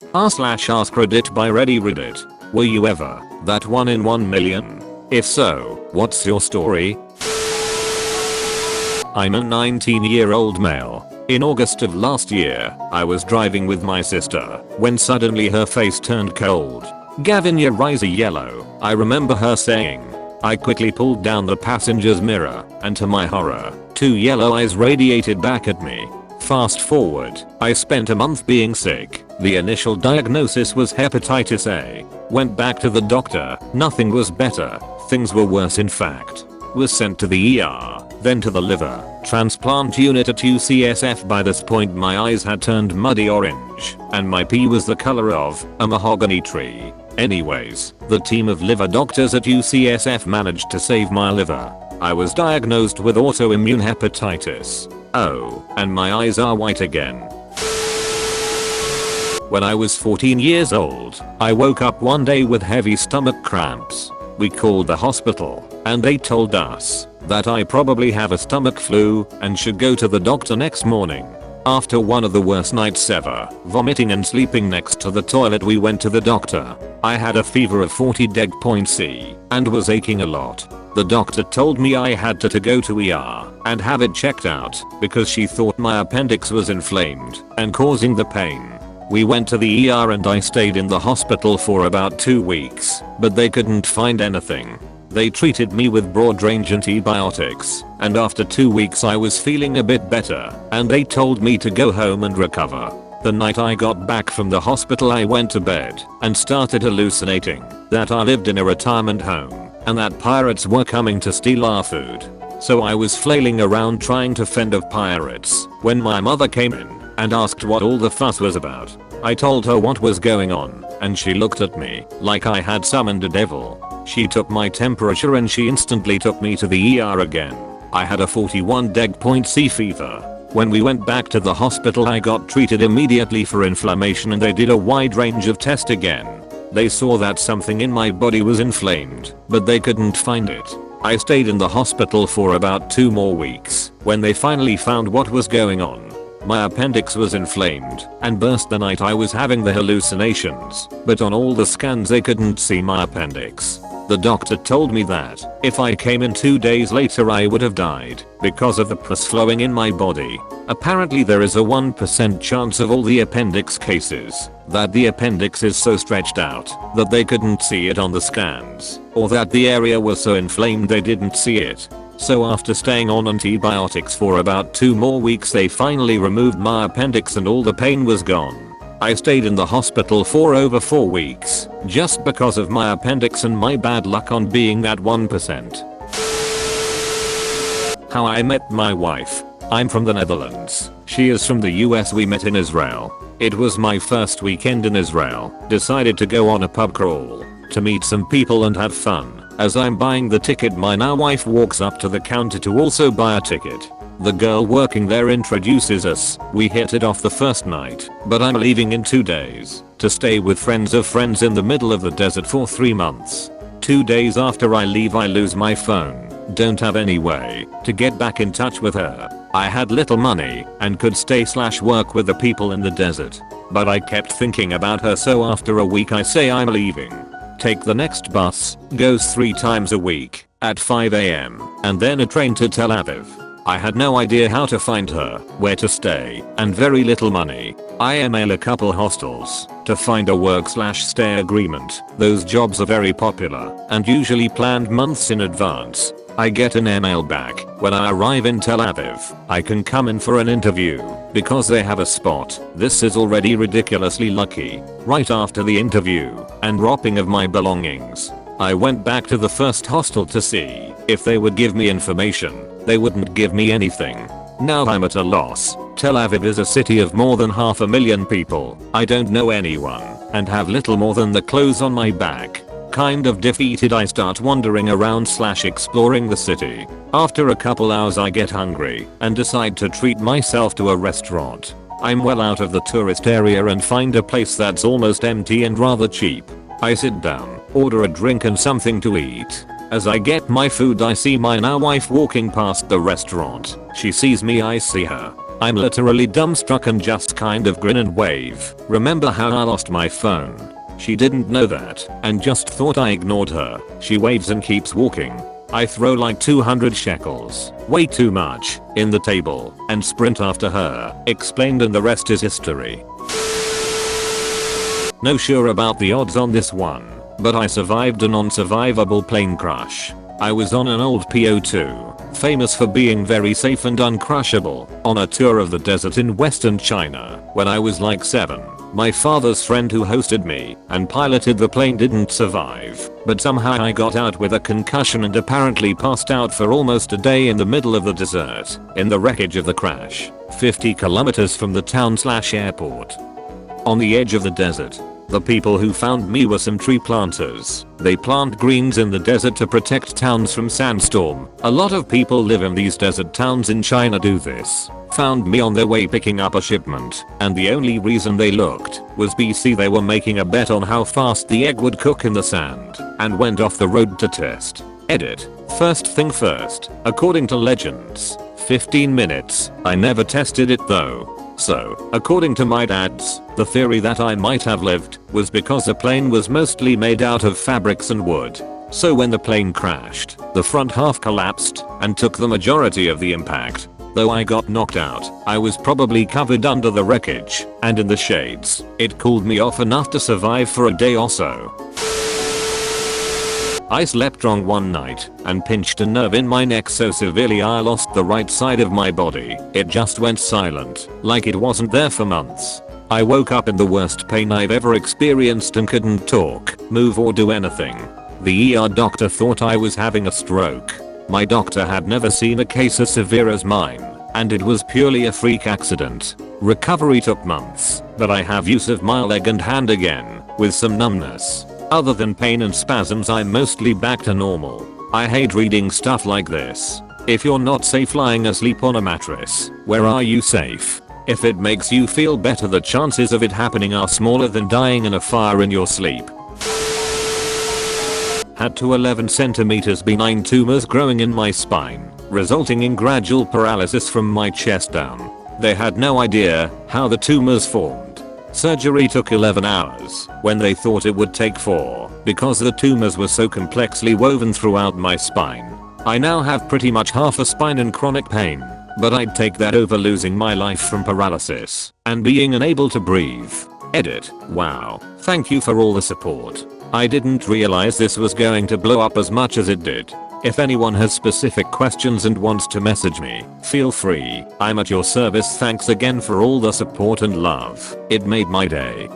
r/AskReddit by Reddit. Were you ever that 1 in 1 million? If so, what's your story? I'm a 19-year-old male. In August of last year, I was driving with my sister when suddenly her face turned cold. "Gavin, your eyes are yellow," I remember her saying. I quickly pulled down the passenger's mirror, and to my horror, 2 yellow eyes radiated back at me. Fast forward, I spent a month being sick. The initial diagnosis was hepatitis A. Went back to the doctor, nothing was better, things were worse in fact. Was sent to the ER, then to the liver transplant unit at UCSF. By this point my eyes had turned muddy orange, and my pee was the color of a mahogany tree. Anyways, the team of liver doctors at UCSF managed to save my liver. I was diagnosed with autoimmune hepatitis. Oh, and my eyes are white again. When I was 14 years old, I woke up one day with heavy stomach cramps. We called the hospital, and they told us that I probably have a stomach flu and should go to the doctor next morning. After one of the worst nights ever, vomiting and sleeping next to the toilet, we went to the doctor. I had a fever of 40°C and was aching a lot. The doctor told me I had to go to ER and have it checked out because she thought my appendix was inflamed and causing the pain. We went to the ER and I stayed in the hospital for about 2 weeks, but they couldn't find anything. They treated me with broad range antibiotics, and after 2 weeks I was feeling a bit better, and they told me to go home and recover. The night I got back from the hospital I went to bed and started hallucinating that I lived in a retirement home and that pirates were coming to steal our food. So I was flailing around trying to fend off pirates when my mother came in and asked what all the fuss was about. I told her what was going on, and she looked at me like I had summoned a devil. She took my temperature and she instantly took me to the ER again. I had a 41°C fever. When we went back to the hospital I got treated immediately for inflammation and they did a wide range of tests again. They saw that something in my body was inflamed, but they couldn't find it. I stayed in the hospital for about 2 more weeks when they finally found what was going on. My appendix was inflamed and burst the night I was having the hallucinations, but on all the scans they couldn't see my appendix. The doctor told me that if I came in 2 days later I would have died because of the pus flowing in my body. Apparently there is a 1% chance of all the appendix cases that the appendix is so stretched out that they couldn't see it on the scans, or that the area was so inflamed they didn't see it. So after staying on antibiotics for about 2 more weeks they finally removed my appendix and all the pain was gone. I stayed in the hospital for over 4 weeks just because of my appendix and my bad luck on being that 1%. How I met my wife. I'm from the Netherlands. She is from the US. We met in Israel. It was my first weekend in Israel. Decided to go on a pub crawl to meet some people and have fun. As I'm buying the ticket my now wife walks up to the counter to also buy a ticket. The girl working there introduces us. We hit it off the first night, but I'm leaving in 2 days to stay with friends of friends in the middle of the desert for 3 months. 2 days after I leave I lose my phone. Don't have any way to get back in touch with her. I had little money and could stay/work with the people in the desert, but I kept thinking about her, so after a week I say I'm leaving. Take the next bus, goes 3 times a week at 5 AM, and then a train to Tel Aviv. I had no idea how to find her, where to stay, and very little money. I email a couple hostels to find a work/stay agreement. Those jobs are very popular and usually planned months in advance. I get an email back. When I arrive in Tel Aviv, I can come in for an interview because they have a spot. This is already ridiculously lucky. Right after the interview and dropping of my belongings, I went back to the first hostel to see if they would give me information. They wouldn't give me anything. Now I'm at a loss. Tel Aviv is a city of more than 500,000 people. I don't know anyone and have little more than the clothes on my back. Kind of defeated I start wandering around/exploring the city. After a couple hours I get hungry and decide to treat myself to a restaurant. I'm well out of the tourist area and find a place that's almost empty and rather cheap. I sit down, order a drink and something to eat. As I get my food I see my now wife walking past the restaurant. She sees me, I see her. I'm literally dumbstruck and just kind of grin and wave. Remember how I lost my phone? She didn't know that and just thought I ignored her. She waves and keeps walking. I throw like 200 shekels, way too much, in the table and sprint after her. Explained, and the rest is history. No sure about the odds on this one, but I survived a non-survivable plane crash. I was on an old PO2, famous for being very safe and uncrushable, on a tour of the desert in western China when I was like 7. My father's friend who hosted me and piloted the plane didn't survive, but somehow I got out with a concussion and apparently passed out for almost a day in the middle of the desert, in the wreckage of the crash, 50 kilometers from the town/airport. On the edge of the desert. The people who found me were some tree planters. They plant greens in the desert to protect towns from sandstorm. A lot of people live in these desert towns in China do this. Found me on their way picking up a shipment, and the only reason they looked was BC they were making a bet on how fast the egg would cook in the sand, and went off the road to test. Edit. First thing first, according to legends, 15 minutes. I never tested it though. So, according to my dads, the theory that I might have lived was because the plane was mostly made out of fabrics and wood. So when the plane crashed, the front half collapsed and took the majority of the impact. Though I got knocked out, I was probably covered under the wreckage and in the shades. It cooled me off enough to survive for a day or so. I slept wrong one night and pinched a nerve in my neck so severely I lost the right side of my body. It just went silent, like it wasn't there for months. I woke up in the worst pain I've ever experienced and couldn't talk, move or do anything. The ER doctor thought I was having a stroke. My doctor had never seen a case as severe as mine, and it was purely a freak accident. Recovery took months, but I have use of my leg and hand again, with some numbness. Other than pain and spasms, I'm mostly back to normal. I hate reading stuff like this. If you're not safe lying asleep on a mattress, where are you safe? If it makes you feel better, the chances of it happening are smaller than dying in a fire in your sleep. Had 11 centimeters benign tumors growing in my spine, resulting in gradual paralysis from my chest down. They had no idea how the tumors formed. Surgery took 11 hours when they thought it would take 4 because the tumors were so complexly woven throughout my spine. I now have pretty much half a spine in chronic pain, but I'd take that over losing my life from paralysis and being unable to breathe. Edit. Wow. Thank you for all the support. I didn't realize this was going to blow up as much as it did. If anyone has specific questions and wants to message me, feel free. I'm at your service. Thanks again for all the support and love. It made my day.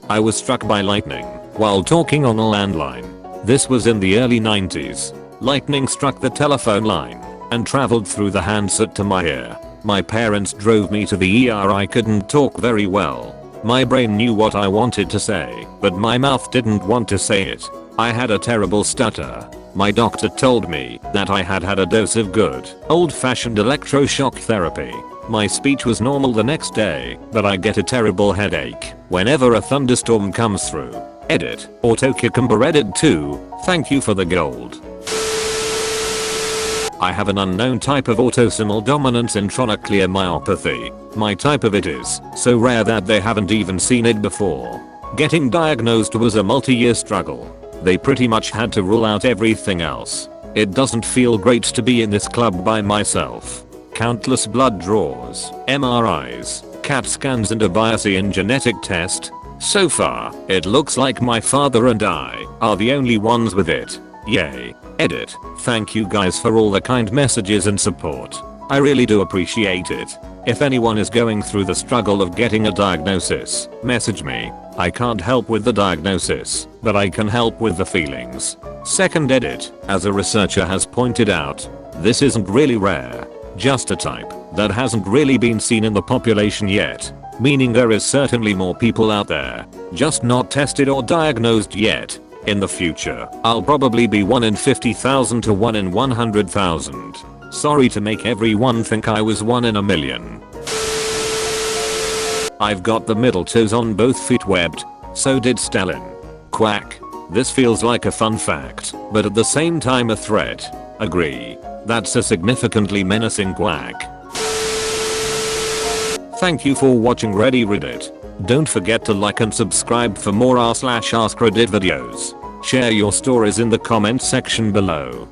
I was struck by lightning while talking on a landline. This was in the early 90s. Lightning struck the telephone line and traveled through the handset to my ear. My parents drove me to the ER. I couldn't talk very well. My brain knew what I wanted to say, but my mouth didn't want to say it. I had a terrible stutter. My doctor told me that I had had a dose of good, old-fashioned electroshock therapy. My speech was normal the next day, but I get a terrible headache whenever a thunderstorm comes through. Edit. Autocucumber Edit 2. Thank you for the gold. I have an unknown type of autosomal dominant intranuclear myopathy. My type of it is so rare that they haven't even seen it before. Getting diagnosed was a multi-year struggle. They pretty much had to rule out everything else. It doesn't feel great to be in this club by myself. Countless blood draws, MRIs, CAT scans and a Bayesian genetic test. So far, it looks like my father and I are the only ones with it. Yay. Edit. Thank you guys for all the kind messages and support. I really do appreciate it. If anyone is going through the struggle of getting a diagnosis, message me. I can't help with the diagnosis, but I can help with the feelings. Second edit. As a researcher has pointed out, this isn't really rare. Just a type that hasn't really been seen in the population yet. Meaning there is certainly more people out there, just not tested or diagnosed yet. In the future, I'll probably be 1 in 50,000 to 1 in 100,000. Sorry to make everyone think I was 1 in a million. I've got the middle toes on both feet webbed. So did Stalin. Quack. This feels like a fun fact, but at the same time a threat. Agree. That's a significantly menacing quack. Thank you for watching Reddit. Don't forget to like and subscribe for more r/AskReddit videos. Share your stories in the comment section below.